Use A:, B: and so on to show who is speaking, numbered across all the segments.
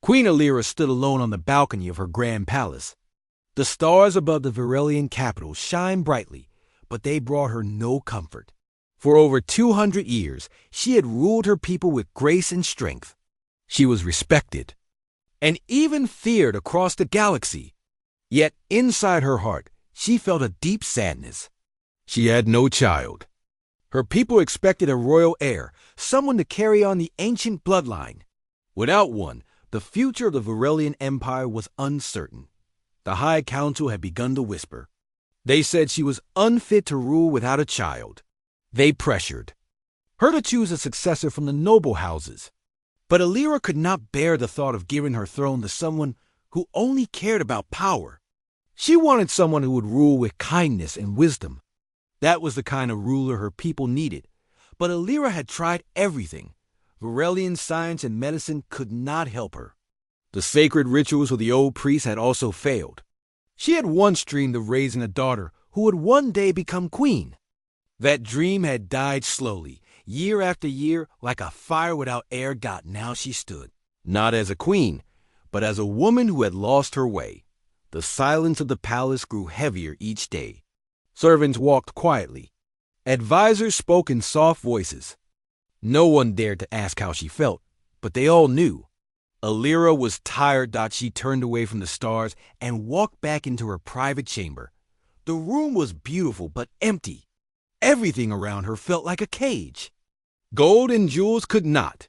A: Queen Alira stood alone on the balcony of her grand palace. The stars above the Varelian capital shined brightly, but they brought her no comfort. For over 200 years, she had ruled her people with grace and strength. She was respected, and even feared across the galaxy. Yet inside her heart, she felt a deep sadness. She had no child. Her people expected a royal heir, someone to carry on the ancient bloodline. Without one, the future of the Varelian Empire was uncertain. The High Council had begun to whisper. They said she was unfit to rule without a child. They pressured her to choose a successor from the noble houses. But Alira could not bear the thought of giving her throne to someone who only cared about power. She wanted someone who would rule with kindness and wisdom. That was the kind of ruler her people needed. But Alira had tried everything. Varelian science and medicine could not help her. The sacred rituals of the old priests had also failed. She had once dreamed of raising a daughter who would one day become queen. That dream had died slowly, year after year, like a fire without air got. Now she stood, not as a queen, but as a woman who had lost her way. The silence of the palace grew heavier each day. Servants walked quietly. Advisors spoke in soft voices. No one dared to ask how she felt, but they all knew. Alira was tired. She turned away from the stars and walked back into her private chamber. The room was beautiful but empty. Everything around her felt like a cage. Gold and jewels could not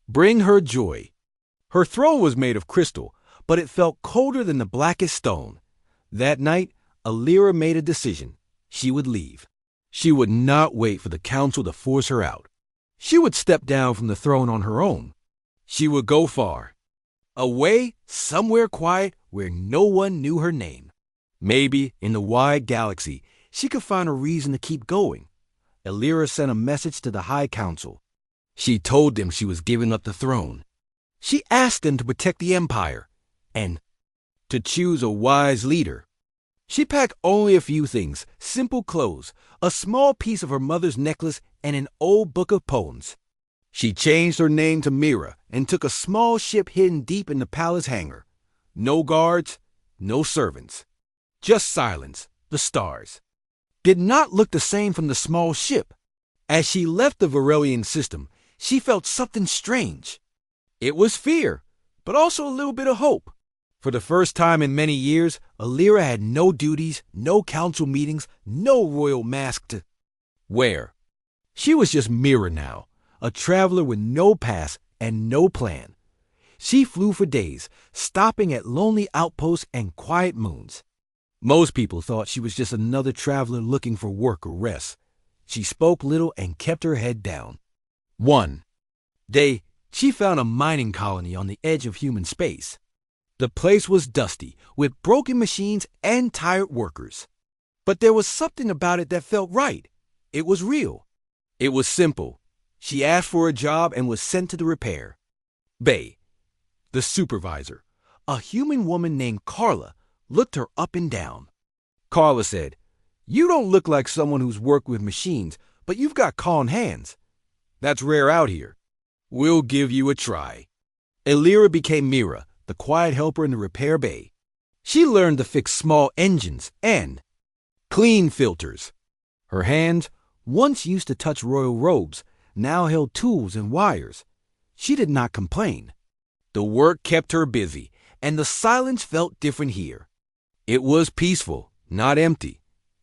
A: bring her joy. Her throne was made of crystal, but it felt colder than the blackest stone. That night, Alira made a decision. She would leave. She would not wait for the council to force her out. She would step down from the throne on her own. She would go far. Away, somewhere quiet where no one knew her name. Maybe in the wide galaxy, she could find a reason to keep going. Alira sent a message to the High Council. She told them she was giving up the throne. She asked them to protect the Empire and to choose a wise leader. She packed only a few things: simple clothes, a small piece of her mother's necklace, and an old book of poems. She changed her name to Mira and took a small ship hidden deep in the palace hangar. No guards, no servants. Just silence, the stars. Did not look the same from the small ship. As she left the Varelian system, she felt something strange. It was fear, but also a little bit of hope. For the first time in many years, Alira had no duties, no council meetings, no royal mask to wear. She was just Mira now, a traveler with no past and no plan. She flew for days, stopping at lonely outposts and quiet moons. Most people thought she was just another traveler looking for work or rest. She spoke little and kept her head down. One day, she found a mining colony on the edge of human space. The place was dusty, with broken machines and tired workers. But there was something about it that felt right. It was real. It was simple. She asked for a job and was sent to the repair bay. The supervisor, a human woman named Carla, looked her up and down. Carla said, "You don't look like someone who's worked with machines, but you've got calm hands. That's rare out here. We'll give you a try." Alira became Mira, the quiet helper in the repair bay. She learned to fix small engines and clean filters. Her hands, once used to touch royal robes, now held tools and wires. She did not complain. The work kept her busy, and the silence felt different here. It was peaceful, not empty.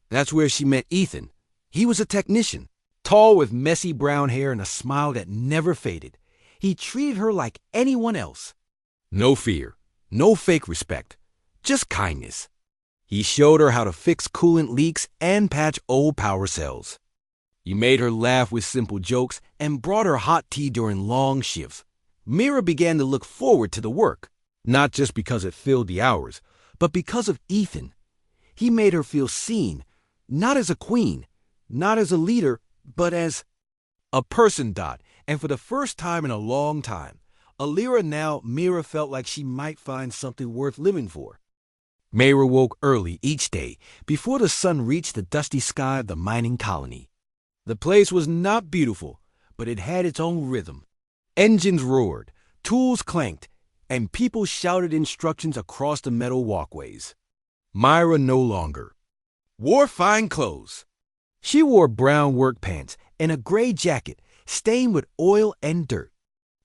A: That's where she met Ethan. He was a technician, tall with messy brown hair and a smile that never faded. He treated her like anyone else. No fear, no fake respect, just kindness. He showed her how to fix coolant leaks and patch old power cells. He made her laugh with simple jokes and brought her hot tea during long shifts. Mira began to look forward to the work, not just because it filled the hours, but because of Ethan. He made her feel seen, not as a queen, not as a leader, but as a person. And for the first time in a long time, Mira felt like she might find something worth living for. Mira woke early each day before the sun reached the dusty sky of the mining colony. The place was not beautiful, but it had its own rhythm. Engines roared, tools clanked, and people shouted instructions across the metal walkways. Myra no longer wore fine clothes. She wore brown work pants and a gray jacket stained with oil and dirt.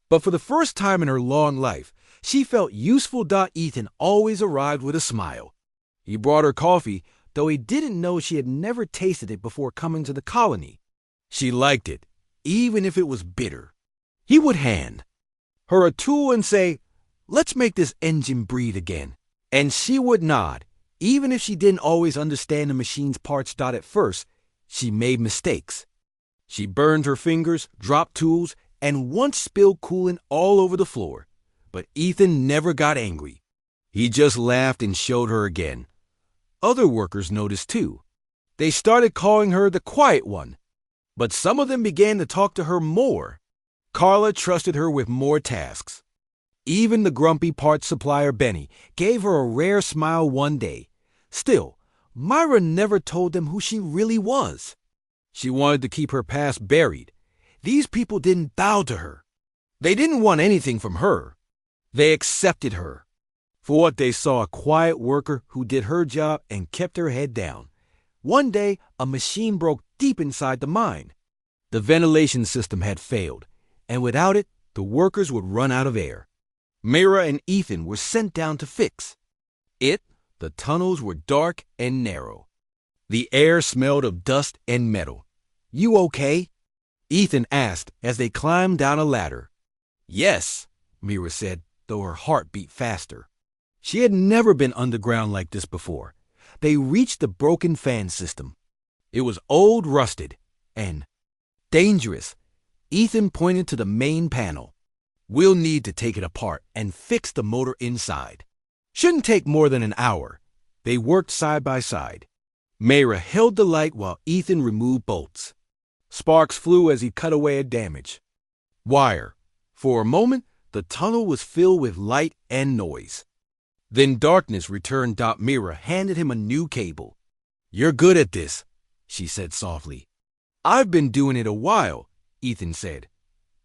A: But for the first time in her long life, she felt useful. Ethan always arrived with a smile. He brought her coffee, though he didn't know she had never tasted it before coming to the colony. She liked it, even if it was bitter. He would hand her a tool and say, "Let's make this engine breathe again." And she would nod, even if she didn't always understand the machine's parts. At first, she made mistakes. She burned her fingers, dropped tools, and once spilled coolant all over the floor. But Ethan never got angry. He just laughed and showed her again. Other workers noticed too. They started calling her the quiet one. But some of them began to talk to her more. Carla trusted her with more tasks. Even the grumpy parts supplier Benny gave her a rare smile one day. Still, Myra never told them who she really was. She wanted to keep her past buried. These people didn't bow to her. They didn't want anything from her. They accepted her. For what they saw, a quiet worker who did her job and kept her head down. One day, a machine broke deep inside the mine. The ventilation system had failed, and without it, the workers would run out of air. Myra and Ethan were sent down to fix it. The tunnels were dark and narrow. The air smelled of dust and metal. "You okay?" Ethan asked as they climbed down a ladder. "Yes," Myra said, though her heart beat faster. She had never been underground like this before. They reached the broken fan system. It was old, rusted, and dangerous. Ethan pointed to the main panel. "We'll need to take it apart and fix the motor inside. Shouldn't take more than an hour." They worked side by side. Myra held the light while Ethan removed bolts. Sparks flew as he cut away at damage. Wire. For a moment, the tunnel was filled with light and noise. Then darkness returned. Myra handed him a new cable. "You're good at this," she said softly. "I've been doing it a while," Ethan said.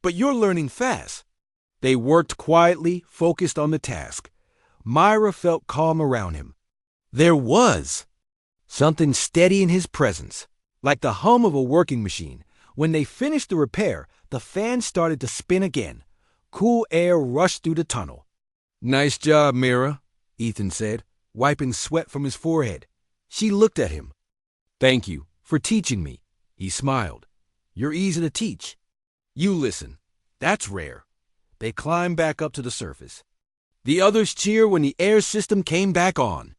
A: "But you're learning fast." They worked quietly, focused on the task. Myra felt calm around him. There was something steady in his presence, like the hum of a working machine. When they finished the repair, the fan started to spin again. Cool air rushed through the tunnel. "Nice job, Myra," Ethan said, wiping sweat from his forehead. She looked at him. "Thank you for teaching me," he smiled. "You're easy to teach." "You listen. That's rare." They climbed back up to the surface. The others cheered when the air system came back on.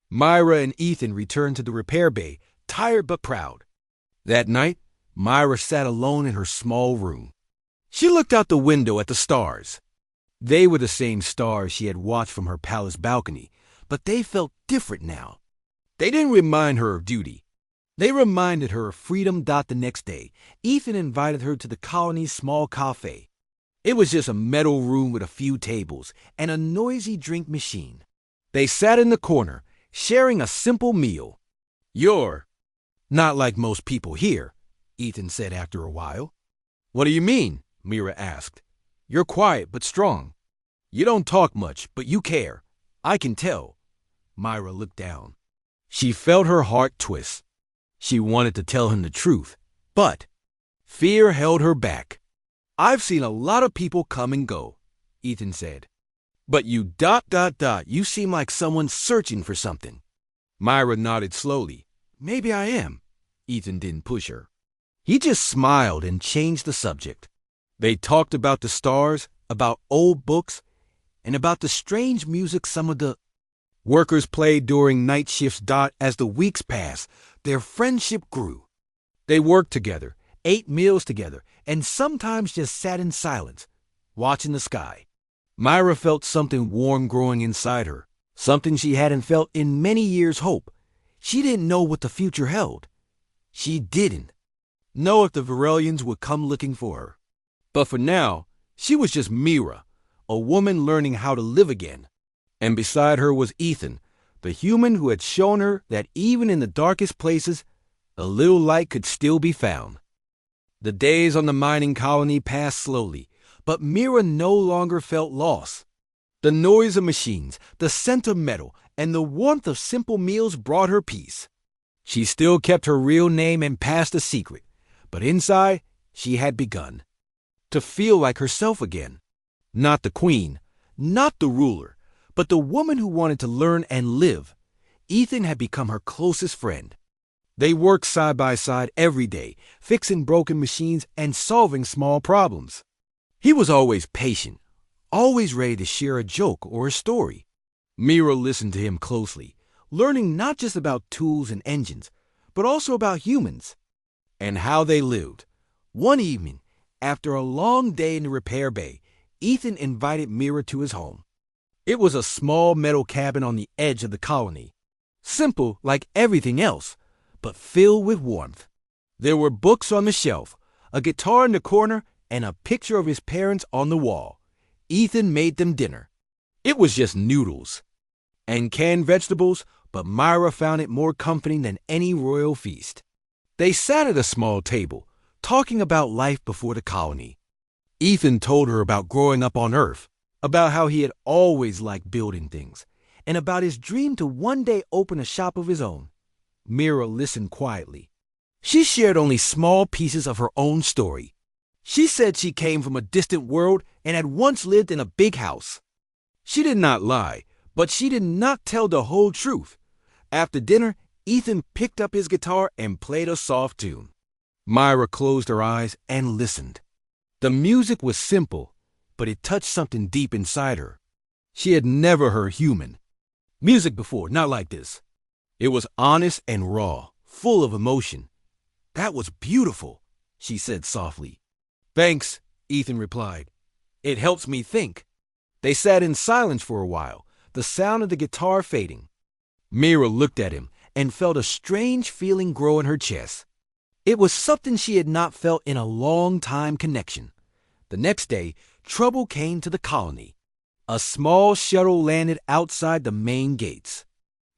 A: Myra and Ethan returned to the repair bay, tired but proud. That night, Myra sat alone in her small room. She looked out the window at the stars. They were the same stars she had watched from her palace balcony, but they felt different now. They didn't remind her of duty. They reminded her of freedom. The next day, Ethan invited her to the colony's small cafe. It was just a metal room with a few tables and a noisy drink machine. They sat in the corner, sharing a simple meal. "You're not like most people here," Ethan said after a while. "What do you mean?" Myra asked. "You're quiet but strong. You don't talk much, but you care. I can tell." Myra looked down. She felt her heart twist. She wanted to tell him the truth, but fear held her back. "I've seen a lot of people come and go," Ethan said. "But you ... you seem like someone searching for something." Myra nodded slowly. "Maybe I am." Ethan didn't push her. He just smiled and changed the subject. They talked about the stars, about old books, and about the strange music some of the workers played during night shifts. As the weeks passed, their friendship grew. They worked together, ate meals together, and sometimes just sat in silence, watching the sky. Myra felt something warm growing inside her, something she hadn't felt in many years. Hope. She didn't know what the future held. She didn't know if the Virelians would come looking for her. But for now, she was just Myra, a woman learning how to live again. And beside her was Ethan, the human who had shown her that even in the darkest places, a little light could still be found. The days on the mining colony passed slowly, but Myra no longer felt lost. The noise of machines, the scent of metal, and the warmth of simple meals brought her peace. She still kept her real name and passed a secret, but inside, she had begun to feel like herself again. Not the queen, not the ruler, but the woman who wanted to learn and live. Ethan had become her closest friend. They worked side by side every day, fixing broken machines and solving small problems. He was always patient, always ready to share a joke or a story. Mira listened to him closely, learning not just about tools and engines, but also about humans and how they lived. One evening, after a long day in the repair bay, Ethan invited Mira to his home. It was a small metal cabin on the edge of the colony. Simple like everything else, but filled with warmth. There were books on the shelf, a guitar in the corner, and a picture of his parents on the wall. Ethan made them dinner. It was just noodles and canned vegetables, but Myra found it more comforting than any royal feast. They sat at a small table, talking about life before the colony. Ethan told her about growing up on Earth, about how he had always liked building things, and about his dream to one day open a shop of his own. Mira listened quietly. She shared only small pieces of her own story. She said she came from a distant world and had once lived in a big house. She did not lie, but she did not tell the whole truth. After dinner, Ethan picked up his guitar and played a soft tune. Myra closed her eyes and listened. The music was simple, but it touched something deep inside her. She had never heard human music before, not like this. It was honest and raw, full of emotion. That was beautiful, she said softly. Thanks, Ethan replied. It helps me think. They sat in silence for a while, the sound of the guitar fading. Mira looked at him and felt a strange feeling grow in her chest. It was something she had not felt in a long time connection. The next day, trouble came to the colony. A small shuttle landed outside the main gates.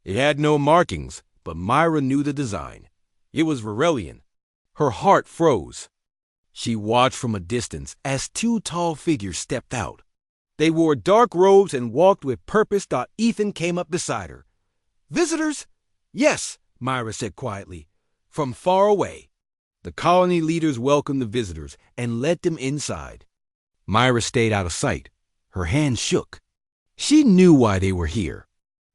A: It had no markings, but Myra knew the design. It was Virelian. Her heart froze. She watched from a distance as two tall figures stepped out. They wore dark robes and walked with purpose. Ethan came up beside her. Visitors? Yes, Myra said quietly. From far away. The colony leaders welcomed the visitors and led them inside. Myra stayed out of sight. Her hands shook. She knew why they were here.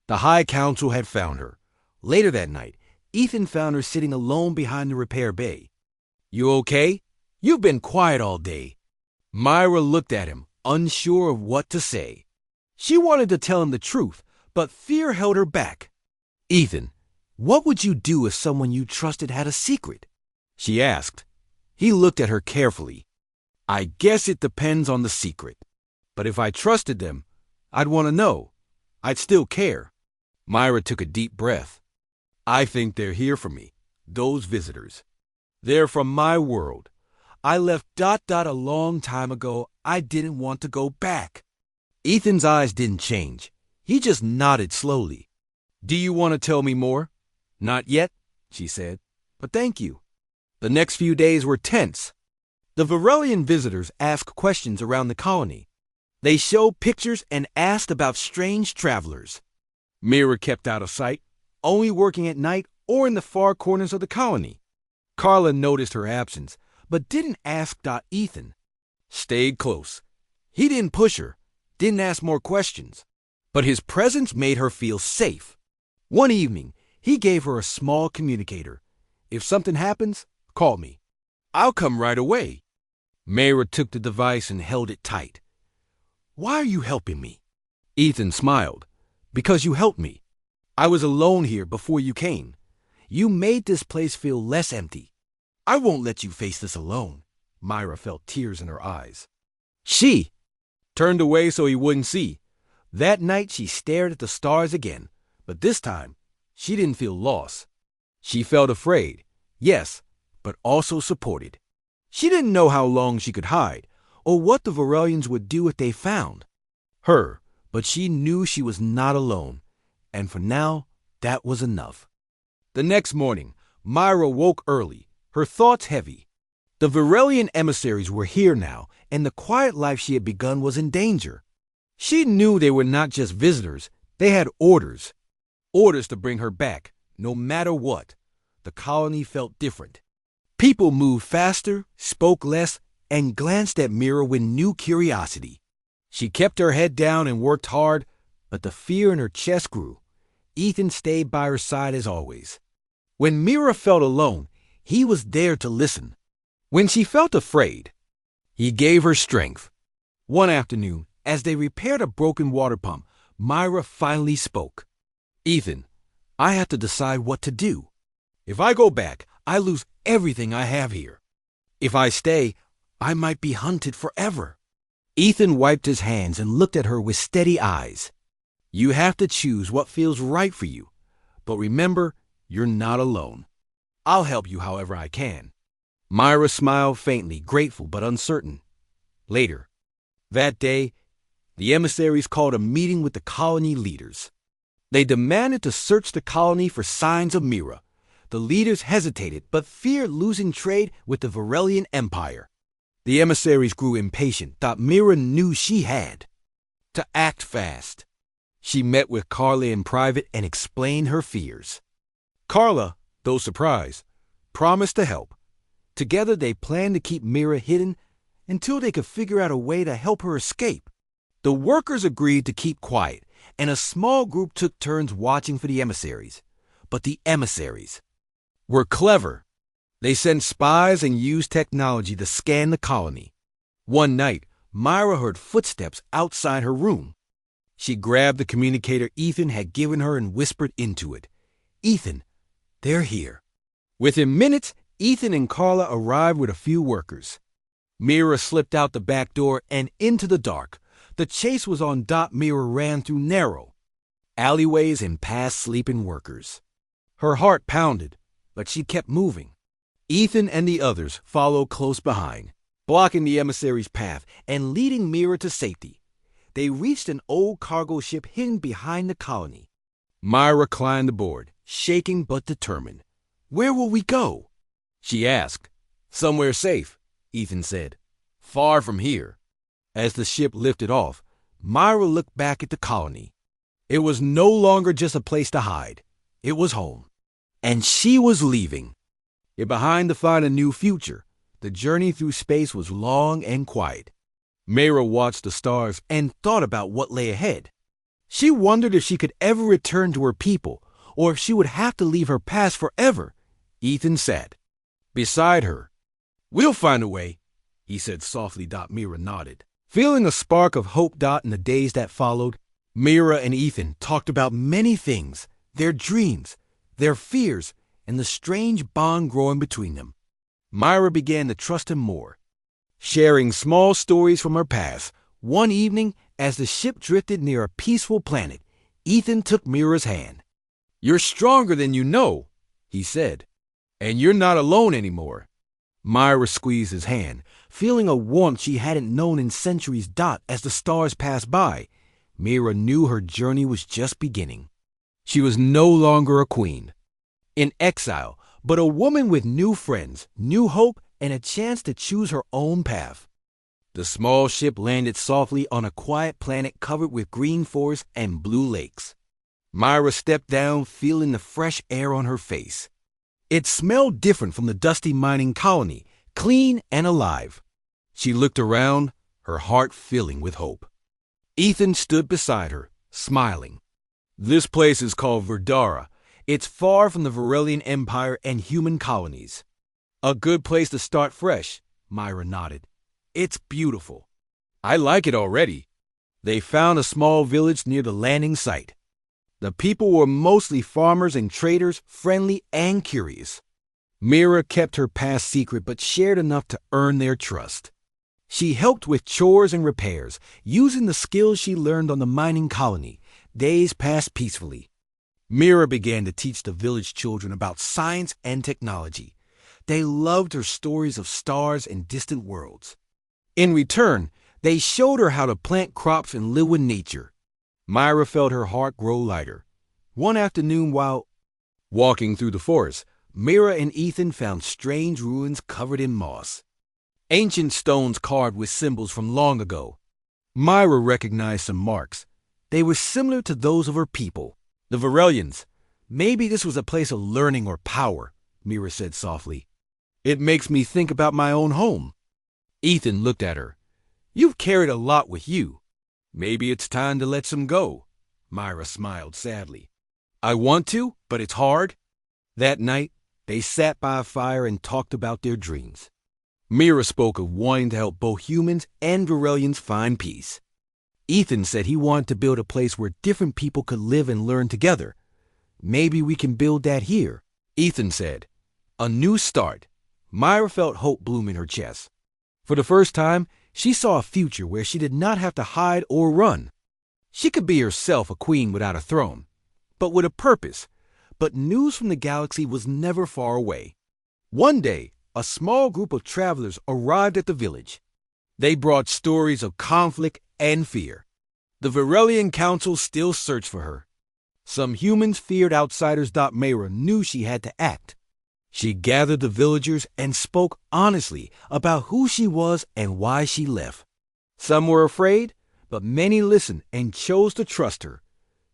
A: The High Council had found her. Later that night, Ethan found her sitting alone behind the repair bay. You okay? You've been quiet all day. Myra looked at him, unsure of what to say. She wanted to tell him the truth, but fear held her back. Ethan, what would you do if someone you trusted had a secret? She asked. He looked at her carefully. I guess it depends on the secret. But if I trusted them, I'd want to know. I'd still care. Myra took a deep breath. I think they're here for me, those visitors. They're from my world. I left ... a long time ago. I didn't want to go back. Ethan's eyes didn't change. He just nodded slowly. Do you want to tell me more? Not yet, she said, but thank you. The next few days were tense. The Virelian visitors asked questions around the colony. They showed pictures and asked about strange travelers. Mira kept out of sight, only working at night or in the far corners of the colony. Carla noticed her absence, but didn't ask. Ethan stayed close. He didn't push her, didn't ask more questions, but his presence made her feel safe. One evening, he gave her a small communicator. If something happens, call me. I'll come right away. Myra took the device and held it tight. Why are you helping me? Ethan smiled. Because you helped me. I was alone here before you came. You made this place feel less empty. I won't let you face this alone. Myra felt tears in her eyes. She turned away so he wouldn't see. That night she stared at the stars again, but this time she didn't feel lost. She felt afraid, yes, but also supported. She didn't know how long she could hide, or what the Virelians would do if they found her, but she knew she was not alone, and for now, that was enough. The next morning, Myra woke early, her thoughts heavy. The Virelian emissaries were here now, and the quiet life she had begun was in danger. She knew they were not just visitors, they had orders. Orders to bring her back, no matter what. The colony felt different. People moved faster, spoke less, and glanced at Mira with new curiosity. She kept her head down and worked hard, but the fear in her chest grew. Ethan stayed by her side as always. When Mira felt alone, he was there to listen. When she felt afraid, he gave her strength. One afternoon, as they repaired a broken water pump, Myra finally spoke. "Ethan, I have to decide what to do. If I go back, I lose everything I have here. If I stay, I might be hunted forever." Ethan wiped his hands and looked at her with steady eyes. "You have to choose what feels right for you. But remember, you're not alone. I'll help you however I can." Myra smiled faintly, grateful but uncertain. Later, that day, the emissaries called a meeting with the colony leaders. They demanded to search the colony for signs of Mira. The leaders hesitated but feared losing trade with the Varelian Empire. The emissaries grew impatient, thought Mira knew she had to act fast. She met with Carla in private and explained her fears. Carla, though surprised, promised to help. Together they planned to keep Mira hidden until they could figure out a way to help her escape. The workers agreed to keep quiet, and a small group took turns watching for the emissaries. But the emissaries were clever. They sent spies and used technology to scan the colony. One night, Myra heard footsteps outside her room. She grabbed the communicator Ethan had given her and whispered into it. "Ethan, they're here." Within minutes, Ethan and Carla arrived with a few workers. Mira slipped out the back door and into the dark. The chase was on. Mira ran through narrow alleyways and past sleeping workers. Her heart pounded, but she kept moving. Ethan and the others followed close behind, blocking the emissary's path and leading Mira to safety. They reached an old cargo ship hidden behind the colony. Myra climbed aboard, shaking but determined. "Where will we go?" she asked. "Somewhere safe," Ethan said. "Far from here." As the ship lifted off, Myra looked back at the colony. It was no longer just a place to hide. It was home. And she was leaving. Yet behind to find a new future, the journey through space was long and quiet. Myra watched the stars and thought about what lay ahead. She wondered if she could ever return to her people, or if she would have to leave her past forever. Ethan sat beside her. "We'll find a way," he said softly. Mira nodded. Feeling a spark of hope. In the days that followed, Mira and Ethan talked about many things, their dreams, their fears, and the strange bond growing between them. Myra began to trust him more, sharing small stories from her past. One evening, as the ship drifted near a peaceful planet, Ethan took Mira's hand. "You're stronger than you know," he said, "and you're not alone anymore." Myra squeezed his hand, feeling a warmth she hadn't known in centuries. As the stars passed by, Mira knew her journey was just beginning. She was no longer a queen in exile, but a woman with new friends, new hope, and a chance to choose her own path. The small ship landed softly on a quiet planet covered with green forests and blue lakes. Myra stepped down, feeling the fresh air on her face. It smelled different from the dusty mining colony, clean and alive. She looked around, her heart filling with hope. Ethan stood beside her, smiling. "This place is called Verdara. It's far from the Varelian Empire and human colonies." "A good place to start fresh," Myra nodded. "It's beautiful." "I like it already." They found a small village near the landing site. The people were mostly farmers and traders, friendly and curious. Mira kept her past secret but shared enough to earn their trust. She helped with chores and repairs, using the skills she learned on the mining colony. Days passed peacefully. Mira began to teach the village children about science and technology. They loved her stories of stars and distant worlds. In return, they showed her how to plant crops and live with nature. Myra felt her heart grow lighter. One afternoon, while walking through the forest, Mira and Ethan found strange ruins covered in moss. Ancient stones carved with symbols from long ago. Myra recognized some marks. They were similar to those of her people, the Virelians. Maybe this was a place of learning or power, Myra said softly. It makes me think about my own home. Ethan looked at her. You've carried a lot with you. Maybe it's time to let some go. Myra smiled sadly. I want to, but it's hard. That night, they sat by a fire and talked about their dreams. Myra spoke of wanting to help both humans and Virelians find peace. Ethan said he wanted to build a place where different people could live and learn together. Maybe we can build that here, Ethan said. A new start. Myra felt hope bloom in her chest. For the first time, she saw a future where she did not have to hide or run. She could be herself, a queen without a throne, but with a purpose. But news from the galaxy was never far away. One day, a small group of travelers arrived at the village. They brought stories of conflict and fear. The Virelian Council still searched for her. Some humans feared outsiders. Myra knew she had to act. She gathered the villagers and spoke honestly about who she was and why she left. Some were afraid, but many listened and chose to trust her.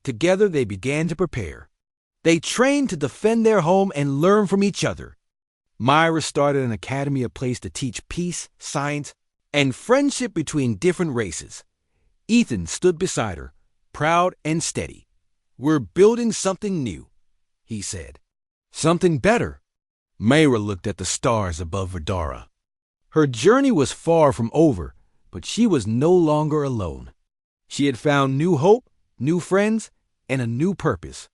A: Together they began to prepare. They trained to defend their home and learn from each other. Myra started an academy, a place to teach peace, science, and friendship between different races. Ethan stood beside her, proud and steady. We're building something new, he said. Something better. Myra looked at the stars above Vidara. Her journey was far from over, but she was no longer alone. She had found new hope, new friends, and a new purpose.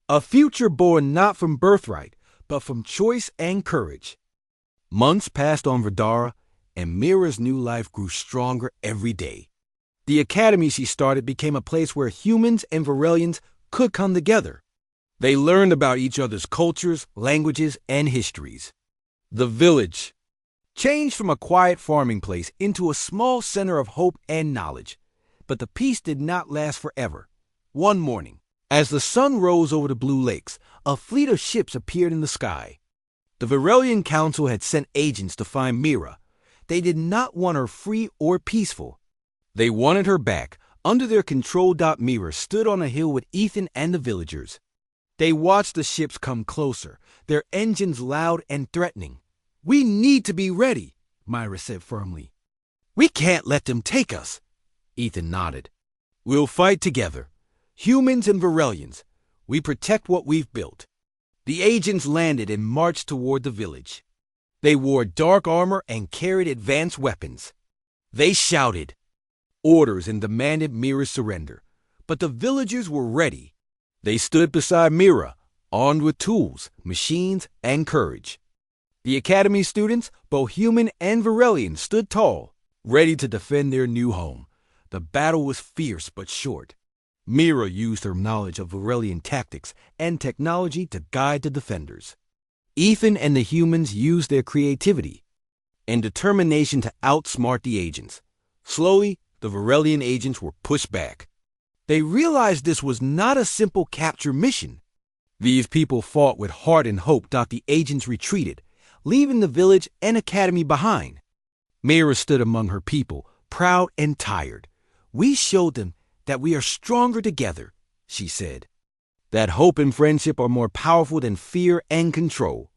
A: A future born not from birthright, but from choice and courage. Months passed on Vidara, and Myra's new life grew stronger every day. The academy she started became a place where humans and Virelians could come together. They learned about each other's cultures, languages, and histories. The village changed from a quiet farming place into a small center of hope and knowledge. But the peace did not last forever. One morning, as the sun rose over the blue lakes, a fleet of ships appeared in the sky. The Virelian Council had sent agents to find Myra. They did not want her free or peaceful. They wanted her back, under their control. Myra stood on a hill with Ethan and the villagers. They watched the ships come closer, their engines loud and threatening. We need to be ready, Myra said firmly. We can't let them take us. Ethan nodded. We'll fight together. Humans and Virelians. We protect what we've built. The agents landed and marched toward the village. They wore dark armor and carried advanced weapons. They shouted orders and demanded Myra's surrender. But the villagers were ready. They stood beside Myra, armed with tools, machines, and courage. The academy students, both human and Virelian, stood tall, ready to defend their new home. The battle was fierce but short. Myra used her knowledge of Virelian tactics and technology to guide the defenders. Ethan and the humans used their creativity and determination to outsmart the agents. Slowly, the Virelian agents were pushed back. They realized this was not a simple capture mission. These people fought with heart and hope. The agents retreated, leaving the village and academy behind. Myra stood among her people, proud and tired. We showed them that we are stronger together, she said. That hope and friendship are more powerful than fear and control.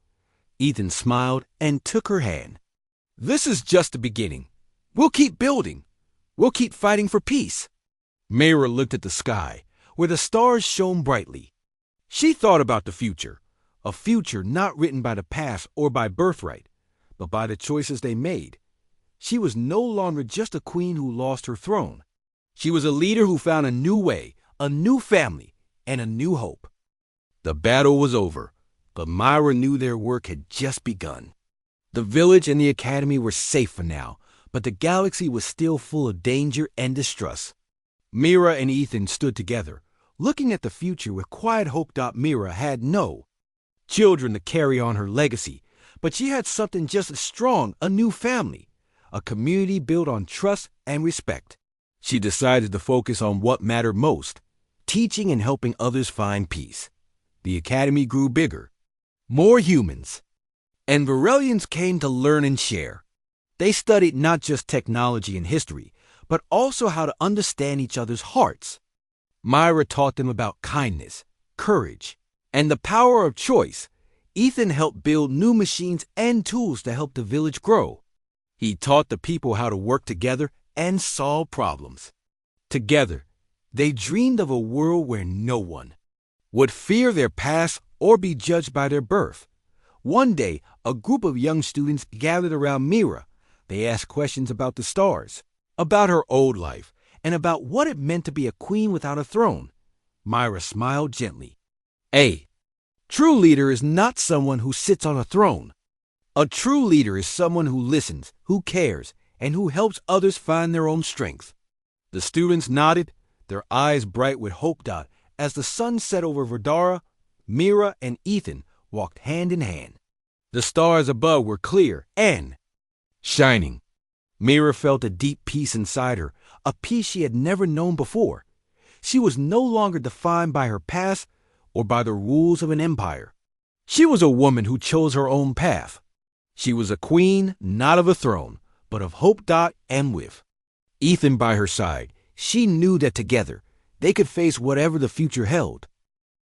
A: Ethan smiled and took her hand. This is just the beginning. We'll keep building. We'll keep fighting for peace. Myra looked at the sky, where the stars shone brightly. She thought about the future, a future not written by the past or by birthright, but by the choices they made. She was no longer just a queen who lost her throne. She was a leader who found a new way, a new family, and a new hope. The battle was over, but Myra knew their work had just begun. The village and the academy were safe for now, but the galaxy was still full of danger and distrust. Myra and Ethan stood together, looking at the future with quiet hope. Myra had no children to carry on her legacy, but she had something just as strong, a new family, a community built on trust and respect. She decided to focus on what mattered most, teaching and helping others find peace. The academy grew bigger. More humans and Virelians came to learn and share. They studied not just technology and history, but also how to understand each other's hearts. Myra taught them about kindness, courage, and the power of choice. Ethan helped build new machines and tools to help the village grow. He taught the people how to work together and solve problems. Together, they dreamed of a world where no one would fear their past or be judged by their birth. One day, a group of young students gathered around Mira. They asked questions about the stars, about her old life, and about what it meant to be a queen without a throne. Myra smiled gently. A true leader is not someone who sits on a throne. A true leader is someone who listens, who cares, and who helps others find their own strength. The students nodded, their eyes bright with hope. As the sun set over Verdara, Mira and Ethan walked hand in hand. The stars above were clear and shining. Mira felt a deep peace inside her, a peace she had never known before. She was no longer defined by her past or by the rules of an empire. She was a woman who chose her own path. She was a queen, not of a throne, but of hope. And with Ethan by her side, she knew that together they could face whatever the future held.